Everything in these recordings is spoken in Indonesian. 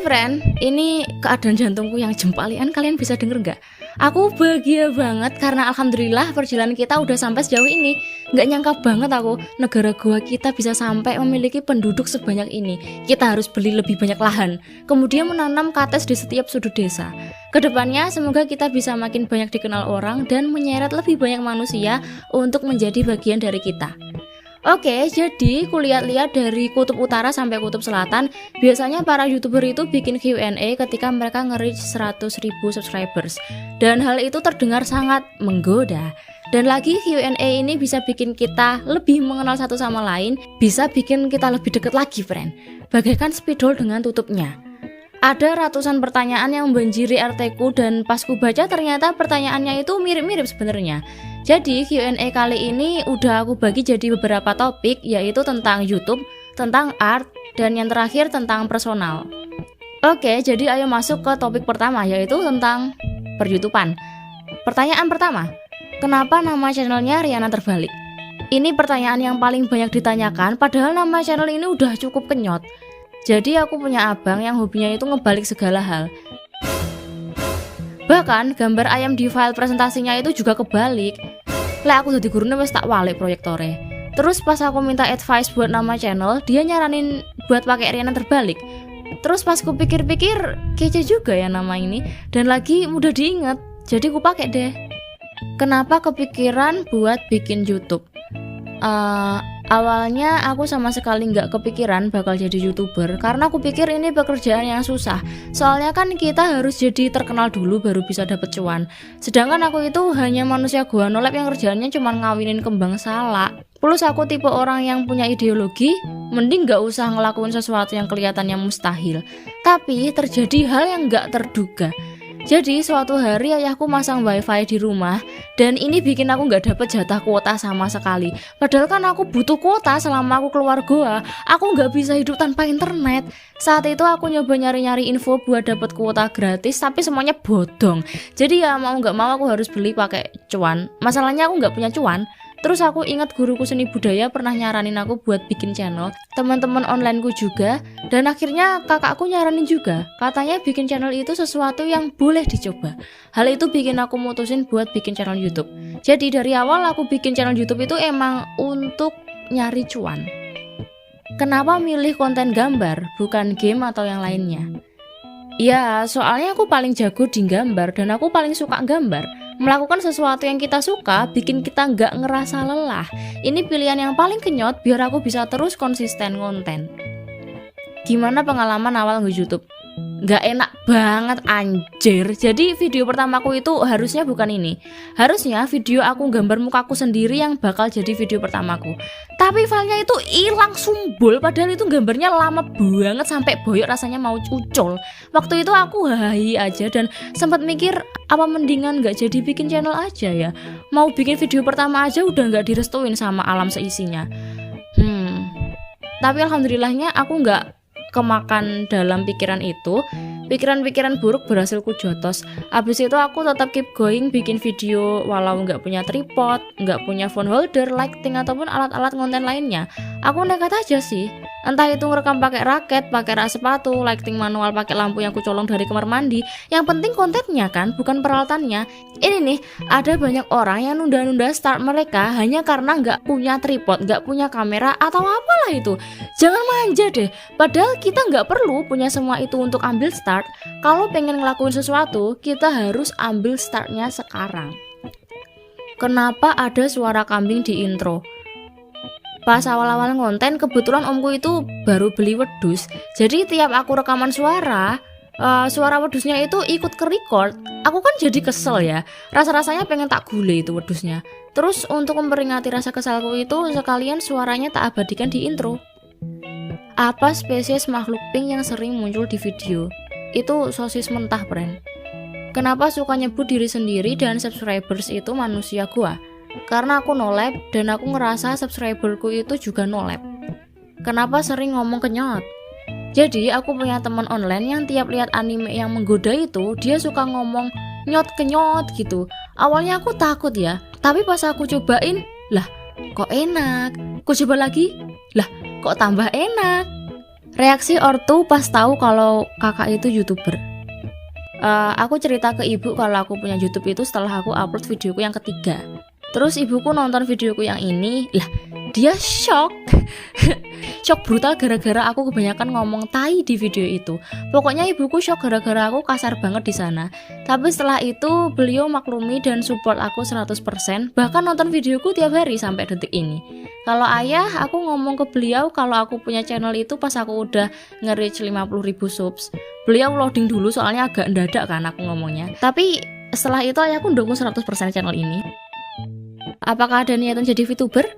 friend, ini keadaan jantungku yang jempalian, kalian bisa denger nggak? Aku bahagia banget karena alhamdulillah perjalanan kita udah sampai sejauh ini. Nggak nyangka banget aku, negara gua kita bisa sampai memiliki penduduk sebanyak ini. Kita harus beli lebih banyak lahan, kemudian menanam kates di setiap sudut desa. Kedepannya semoga kita bisa makin banyak dikenal orang dan menyeret lebih banyak manusia untuk menjadi bagian dari kita. Oke, jadi kulihat-lihat dari kutub utara sampai kutub selatan, biasanya para YouTuber itu bikin Q&A ketika mereka nge-reach 100.000 subscribers. Dan hal itu terdengar sangat menggoda. Dan lagi Q&A ini bisa bikin kita lebih mengenal satu sama lain, bisa bikin kita lebih dekat lagi, friend. Bagaikan spidol dengan tutupnya. Ada ratusan pertanyaan yang membanjiri RT ku dan pas ku baca ternyata pertanyaannya itu mirip-mirip sebenarnya. Jadi Q&A kali ini udah aku bagi jadi beberapa topik, yaitu tentang YouTube, tentang art, dan yang terakhir tentang personal. Oke, jadi ayo masuk ke topik pertama, yaitu tentang per-YouTubean. Pertanyaan pertama, kenapa nama channelnya Riana Terbalik? Ini pertanyaan yang paling banyak ditanyakan, padahal nama channel ini udah cukup kenyot. Jadi aku punya abang yang hobinya itu ngebalik segala hal. Bahkan gambar ayam di file presentasinya itu juga kebalik. Lah aku jadi gurune wis tak walik proyektore. Terus pas aku minta advice buat nama channel, dia nyaranin buat pakai Riana Terbalik. Terus pas ku pikir-pikir, kece juga ya nama ini dan lagi mudah diingat. Jadi ku pakai deh. Kenapa kepikiran buat bikin YouTube? Awalnya aku sama sekali nggak kepikiran bakal jadi YouTuber karena aku pikir ini pekerjaan yang susah. Soalnya kan kita harus jadi terkenal dulu baru bisa dapet cuan. Sedangkan aku itu hanya manusia gua nolep yang kerjaannya cuma ngawinin kembang salak. Plus aku tipe orang yang punya ideologi, mending nggak usah ngelakuin sesuatu yang kelihatannya mustahil. Tapi terjadi hal yang nggak terduga. Jadi suatu hari ayahku masang wifi di rumah dan ini bikin aku gak dapet jatah kuota sama sekali. Padahal kan aku butuh kuota selama aku keluar goa. Aku gak bisa hidup tanpa internet. Saat itu aku nyoba nyari-nyari info buat dapet kuota gratis tapi semuanya bodong. Jadi ya mau gak mau aku harus beli pakai cuan. Masalahnya aku gak punya cuan. Terus aku ingat guruku seni budaya pernah nyaranin aku buat bikin channel, teman-teman onlineku juga, dan akhirnya kakakku nyaranin juga. Katanya bikin channel itu sesuatu yang boleh dicoba. Hal itu bikin aku mutusin buat bikin channel YouTube. Jadi dari awal aku bikin channel YouTube itu emang untuk nyari cuan. Kenapa milih konten gambar, bukan game atau yang lainnya? Ya, soalnya aku paling jago di gambar dan aku paling suka gambar. Melakukan sesuatu yang kita suka bikin kita nggak ngerasa lelah. Ini pilihan yang paling kenyot biar aku bisa terus konsisten konten. Gimana pengalaman awal nge-YouTube? Nggak enak banget anjir. Jadi video pertamaku itu harusnya bukan ini. Harusnya video aku gambar mukaku sendiri yang bakal jadi video pertamaku. Tapi filenya itu hilang sumbul. Padahal itu gambarnya lama banget sampai boyok rasanya mau ucul. Waktu itu aku hahi aja dan sempat mikir apa mendingan nggak jadi bikin channel aja ya. Mau bikin video pertama aja udah nggak direstuin sama alam seisinya. Tapi alhamdulillahnya aku nggak kemakan dalam pikiran itu. Pikiran-pikiran buruk berhasil ku jotos. Abis itu aku tetap keep going bikin video walau nggak punya tripod, nggak punya phone holder, lighting ataupun alat-alat konten lainnya. Aku nekat aja sih. Entah itu ngerekam pakai raket, pakai rak sepatu, lighting manual pakai lampu yang ku colong dari kamar mandi. Yang penting kontennya kan, bukan peralatannya. Ini nih, ada banyak orang yang nunda-nunda start mereka hanya karena nggak punya tripod, nggak punya kamera atau apalah itu. Jangan manja deh. Padahal kita nggak perlu punya semua itu untuk ambil start. Kalau pengen ngelakuin sesuatu, kita harus ambil startnya sekarang. Kenapa ada suara kambing di intro? Pas awal-awal ngonten, kebetulan omku itu baru beli wedus. Jadi tiap aku rekaman suara wedusnya itu ikut ke record. Aku kan jadi kesel ya. Rasa-rasanya pengen tak gule itu wedusnya. Terus untuk memperingati rasa kesalku itu, sekalian suaranya tak abadikan di intro. Apa spesies makhluk pink yang sering muncul di video? Itu sosis mentah, friend. Kenapa suka nyebut diri sendiri dan subscribers itu manusia gua? Karena aku nolep dan aku ngerasa subscriberku itu juga nolep. Kenapa sering ngomong kenyot? Jadi aku punya teman online yang tiap lihat anime yang menggoda itu, dia suka ngomong nyot kenyot gitu. Awalnya aku takut ya, tapi pas aku cobain, lah kok enak. Aku coba lagi, lah kok tambah enak. Reaksi ortu pas tahu kalau kakak itu YouTuber. Aku cerita ke ibu kalau aku punya YouTube itu setelah aku upload videoku yang ketiga. Terus ibuku nonton videoku yang ini, lah dia shock. Shock brutal gara-gara aku kebanyakan ngomong tai di video itu. Pokoknya ibuku shock gara-gara aku kasar banget di sana. Tapi setelah itu beliau maklumi dan support aku 100%, bahkan nonton videoku tiap hari sampai detik ini. Kalau ayah, aku ngomong ke beliau kalau aku punya channel itu pas aku udah nge-reach 50.000 subs. Beliau loading dulu soalnya agak mendadak kan aku ngomongnya. Tapi setelah itu ayahku dukung 100% channel ini. Apakah ada niatan jadi VTuber?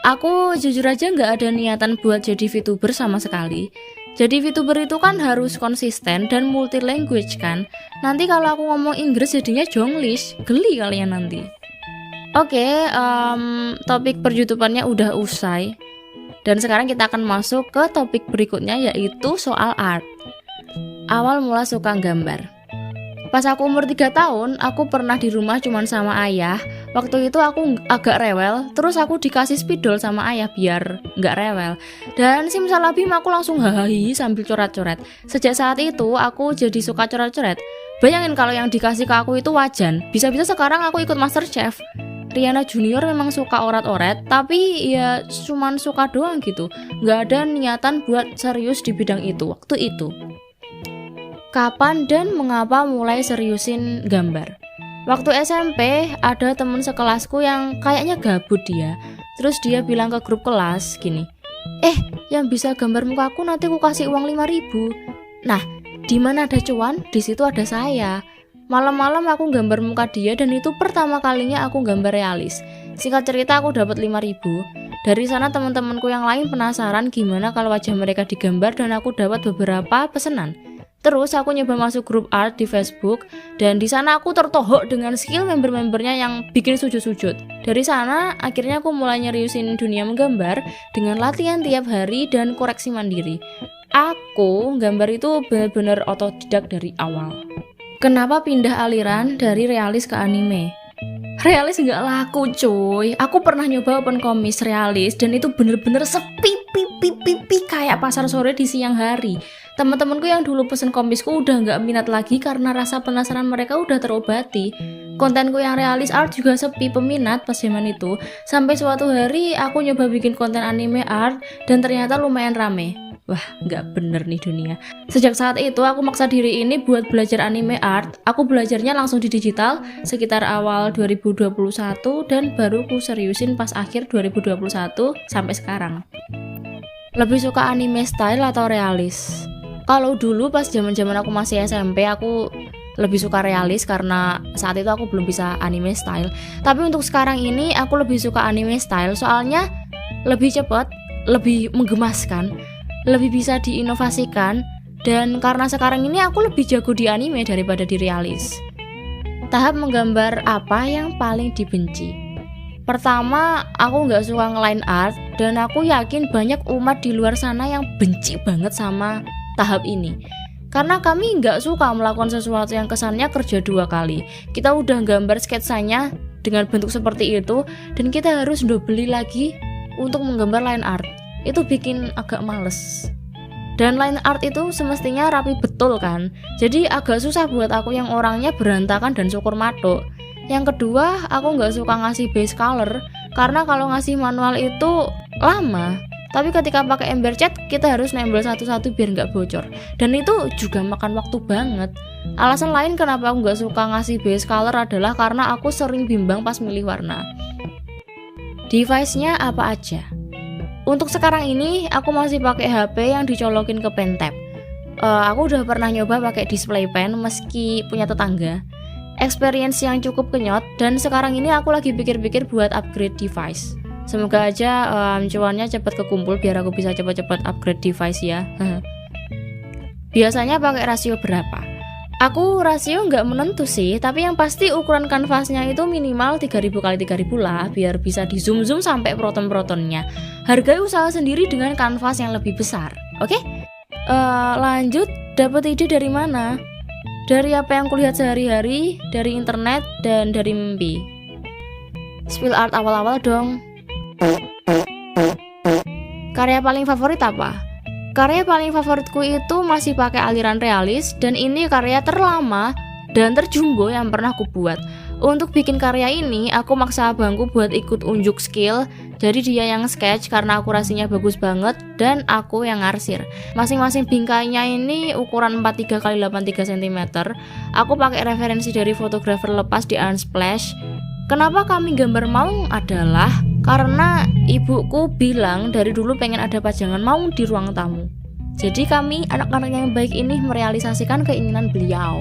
Aku jujur aja nggak ada niatan buat jadi VTuber sama sekali. Jadi VTuber itu kan harus konsisten dan multi language kan. Nanti kalau aku ngomong Inggris jadinya Jonglish, geli kalian nanti. Oke, topik per-YouTubernya udah usai. Dan sekarang kita akan masuk ke topik berikutnya, yaitu soal art. Awal mula suka gambar. Pas aku umur 3 tahun, aku pernah di rumah cuman sama ayah. Waktu itu aku agak rewel, terus aku dikasih spidol sama ayah biar nggak rewel. Dan simsalabim aku langsung hahaha sambil coret-coret. Sejak saat itu, aku jadi suka coret-coret. Bayangin kalau yang dikasih ke aku itu wajan. Bisa-bisa sekarang aku ikut MasterChef. Riana Junior memang suka orat-oret, tapi ya cuman suka doang gitu. Nggak ada niatan buat serius di bidang itu waktu itu. Kapan dan mengapa mulai seriusin gambar? Waktu SMP ada temen sekelasku yang kayaknya gabut dia. Terus dia bilang ke grup kelas gini, yang bisa gambar mukaku nanti aku kasih uang 5.000. Nah, di mana ada cuan, di situ ada saya. Malam-malam aku gambar muka dia dan itu pertama kalinya aku gambar realis. Singkat cerita aku dapat 5.000. Dari sana teman-temanku yang lain penasaran gimana kalau wajah mereka digambar dan aku dapat beberapa pesanan. Terus aku nyoba masuk grup art di Facebook dan di sana aku tertohok dengan skill member-membernya yang bikin sujud-sujud. Dari sana akhirnya aku mulai nyeriusin dunia menggambar dengan latihan tiap hari dan koreksi mandiri. Aku gambar itu benar-benar otodidak dari awal. Kenapa pindah aliran dari realis ke anime? Realis nggak laku cuy. Aku pernah nyoba open komis realis dan itu bener-bener sepi kayak pasar sore di siang hari. Teman-temanku yang dulu pesen komisku udah nggak minat lagi karena rasa penasaran mereka udah terobati. Kontenku yang realis art juga sepi peminat pas zaman itu. Sampai suatu hari aku nyoba bikin konten anime art dan ternyata lumayan rame. Wah, nggak bener nih dunia. Sejak saat itu aku maksa diri ini buat belajar anime art. Aku belajarnya langsung di digital sekitar awal 2021 dan baru ku seriusin pas akhir 2021 sampai sekarang. Lebih suka anime style atau realis? Kalau dulu pas zaman-zaman aku masih SMP aku lebih suka realis karena saat itu aku belum bisa anime style. Tapi untuk sekarang ini aku lebih suka anime style soalnya lebih cepat, lebih menggemaskan, lebih bisa diinovasikan, dan karena sekarang ini aku lebih jago di anime daripada di realis. Tahap menggambar apa yang paling dibenci? Pertama, aku nggak suka nge-line art dan aku yakin banyak umat di luar sana yang benci banget sama tahap ini. Karena kami nggak suka melakukan sesuatu yang kesannya kerja 2 kali. Kita udah gambar sketsanya dengan bentuk seperti itu dan kita harus beli lagi untuk menggambar line art. Itu bikin agak males. Dan line art itu semestinya rapi betul kan. Jadi agak susah buat aku yang orangnya berantakan dan syukur matuk. Yang kedua, aku nggak suka ngasih base color karena kalau ngasih manual itu lama. Tapi ketika pakai ember cat, kita harus nempel satu-satu biar nggak bocor. Dan itu juga makan waktu banget. Alasan lain kenapa aku nggak suka ngasih base color adalah karena aku sering bimbang pas milih warna. Device-nya apa aja? Untuk sekarang ini, aku masih pakai HP yang dicolokin ke pen tab. Aku udah pernah nyoba pakai display pen meski punya tetangga. Experience yang cukup kenyot dan sekarang ini aku lagi pikir-pikir buat upgrade device. Semoga aja cuannya cepat kekumpul biar aku bisa cepat-cepat upgrade device ya. Biasanya pakai rasio berapa? Aku rasio nggak menentu sih, tapi yang pasti ukuran kanvasnya itu minimal 3000x3000 lah biar bisa di zoom sampai proton-protonnya. Hargai usaha sendiri dengan kanvas yang lebih besar. Oke? Lanjut, dapat ide dari mana? Dari apa yang kulihat sehari-hari, dari internet, dan dari mimpi. Spill art awal-awal dong. Karya paling favorit apa? Karya paling favoritku itu masih pakai aliran realis, dan ini karya terlama dan terjumbo yang pernah aku buat. Untuk bikin karya ini, aku maksa abangku buat ikut unjuk skill. Jadi dia yang sketch karena akurasinya bagus banget, dan aku yang ngarsir. Masing-masing bingkainya ini ukuran 43 x 83 cm. Aku pakai referensi dari fotografer lepas di Unsplash. Kenapa kami gambar maung adalah karena ibuku bilang dari dulu pengen ada pajangan maung di ruang tamu. Jadi kami anak-anak yang baik ini merealisasikan keinginan beliau.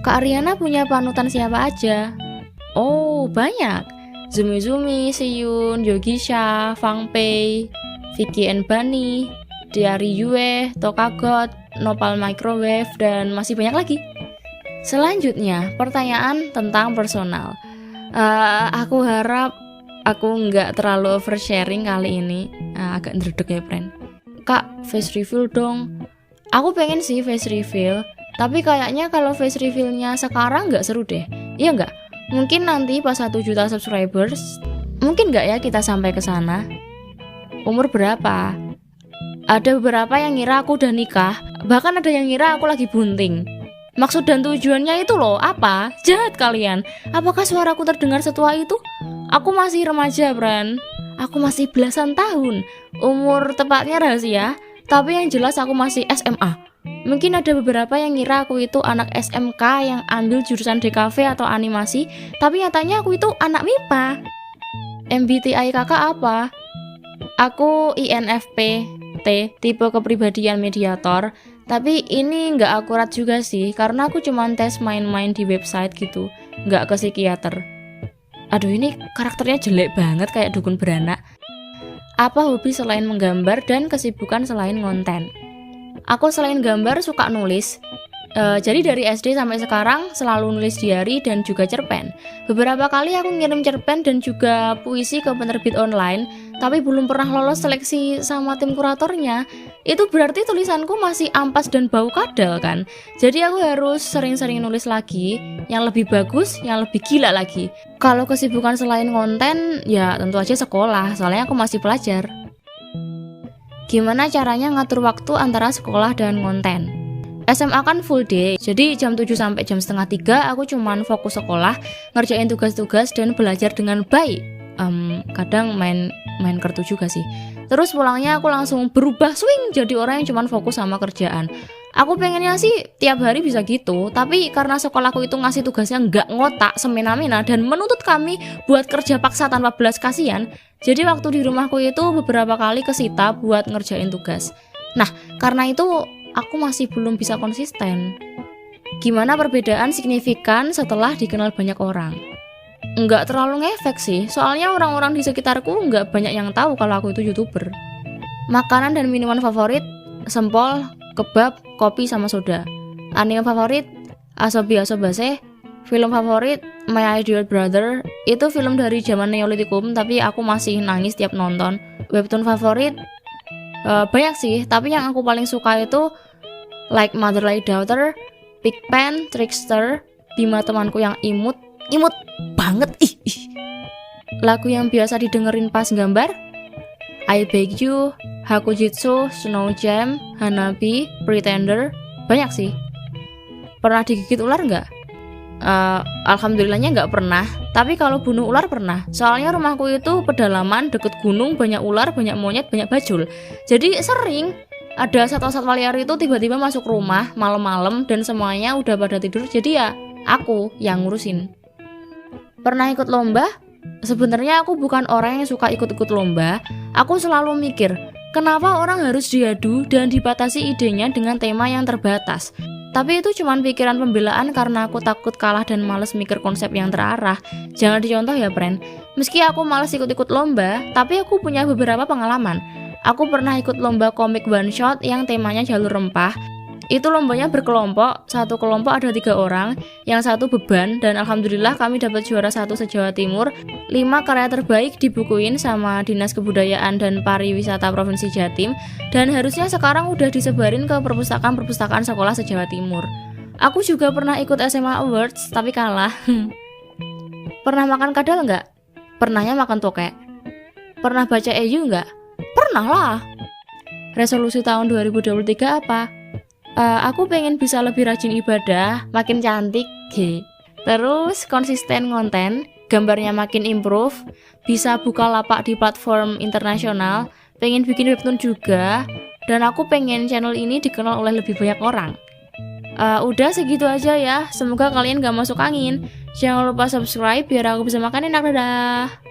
Kak Ariana punya panutan siapa aja? Oh, banyak. Zumi Zumi, Siyun, Yogisha, Fang Pei, Vicky and Bunny, Diary Yue, Tokagot, Nopal Microwave, dan masih banyak lagi. Selanjutnya, pertanyaan tentang personal. Aku harap aku nggak terlalu oversharing kali ini. Agak ndredeg ya, friend. Kak, face reveal dong. Aku pengen sih face reveal, tapi kayaknya kalau face reveal-nya sekarang nggak seru deh. Iya nggak? Mungkin nanti pas 1 juta subscribers, mungkin nggak ya kita sampai ke sana? Umur berapa? Ada beberapa yang ngira aku udah nikah, bahkan ada yang ngira aku lagi bunting. Maksud dan tujuannya itu loh, apa? Jahat kalian. Apakah suaraku terdengar setua itu? Aku masih remaja, Bran. Aku masih belasan tahun. Umur tepatnya rahasia, tapi yang jelas aku masih SMA. Mungkin ada beberapa yang ngira aku itu anak SMK yang ambil jurusan DKV atau animasi, tapi nyatanya aku itu anak MIPA. MBTI kakak apa? Aku INFP, T, tipe kepribadian mediator. Tapi ini nggak akurat juga sih, karena aku cuma tes main-main di website gitu, nggak ke psikiater. Aduh, ini karakternya jelek banget kayak dukun beranak. Apa hobi selain menggambar dan kesibukan selain ngonten? Aku selain gambar suka nulis. Jadi dari SD sampai sekarang selalu nulis diary dan juga cerpen. Beberapa kali aku ngirim cerpen dan juga puisi ke penerbit online, tapi belum pernah lolos seleksi sama tim kuratornya. Itu berarti tulisanku masih ampas dan bau kadal kan. Jadi aku harus sering-sering nulis lagi, yang lebih bagus, yang lebih gila lagi. Kalau kesibukan selain konten, ya tentu aja sekolah, soalnya aku masih pelajar. Gimana caranya ngatur waktu antara sekolah dan konten? SMA kan full day, jadi jam 7 sampai jam setengah 3 aku cuman fokus sekolah, ngerjain tugas-tugas dan belajar dengan baik. Kadang main kartu juga sih. Terus pulangnya aku langsung berubah swing jadi orang yang cuman fokus sama kerjaan. Aku pengennya sih tiap hari bisa gitu, tapi karena sekolahku itu ngasih tugasnya nggak ngotak, semena-mena, dan menuntut kami buat kerja paksa tanpa belas kasihan, jadi waktu di rumahku itu beberapa kali kesita buat ngerjain tugas. Nah, karena itu aku masih belum bisa konsisten. Gimana perbedaan signifikan setelah dikenal banyak orang? Nggak terlalu ngefek sih, soalnya orang-orang di sekitarku nggak banyak yang tahu kalau aku itu YouTuber. Makanan dan minuman favorit, sempol, kebab, kopi sama soda. Anime favorit, Asobi Asobase. Film favorit, My Idiot Brother. Itu film dari zaman Neolitikum, tapi aku masih nangis tiap nonton. Webtoon favorit, banyak sih, tapi yang aku paling suka itu Like Mother Like Daughter, Pigpen, Trickster, Bima temanku yang imut banget. Lagu yang biasa didengerin pas gambar, I Beg You, Hakujitsu, Snow Jam, Hanabi, Pretender. Banyak sih. Pernah digigit ular nggak? Alhamdulillahnya nggak pernah. Tapi kalau bunuh ular pernah. Soalnya rumahku itu pedalaman, deket gunung, banyak ular, banyak monyet, banyak bajul. Jadi sering ada satwa-satwa liar itu tiba-tiba masuk rumah malam-malam dan semuanya udah pada tidur. Jadi ya aku yang ngurusin. Pernah ikut lomba? Sebenarnya aku bukan orang yang suka ikut-ikut lomba. Aku selalu mikir, kenapa orang harus diadu dan dibatasi idenya dengan tema yang terbatas? Tapi itu cuma pikiran pembelaan karena aku takut kalah dan males mikir konsep yang terarah. Jangan dicontoh ya, friend. Meski aku males ikut-ikut lomba, tapi aku punya beberapa pengalaman. Aku pernah ikut lomba komik one shot yang temanya jalur rempah. Itu lombanya berkelompok, satu kelompok ada 3 orang, yang satu beban, dan alhamdulillah kami dapat juara 1 se-Jawa Timur. 5 karya terbaik dibukuin sama Dinas Kebudayaan dan Pariwisata Provinsi Jatim, dan harusnya sekarang udah disebarin ke perpustakaan-perpustakaan sekolah se-Jawa Timur. Aku juga pernah ikut SMA Awards, tapi kalah. Pernah makan kadal nggak? Pernahnya makan tokek. Pernah baca EU nggak? Pernah lah. Resolusi tahun 2023 apa? Aku pengen bisa lebih rajin ibadah, makin cantik, terus konsisten konten, gambarnya makin improve, bisa buka lapak di platform internasional, pengen bikin webtoon juga, dan aku pengen channel ini dikenal oleh lebih banyak orang. Udah segitu aja ya, semoga kalian gak masuk angin. Jangan lupa subscribe biar aku bisa makan enak, dadah.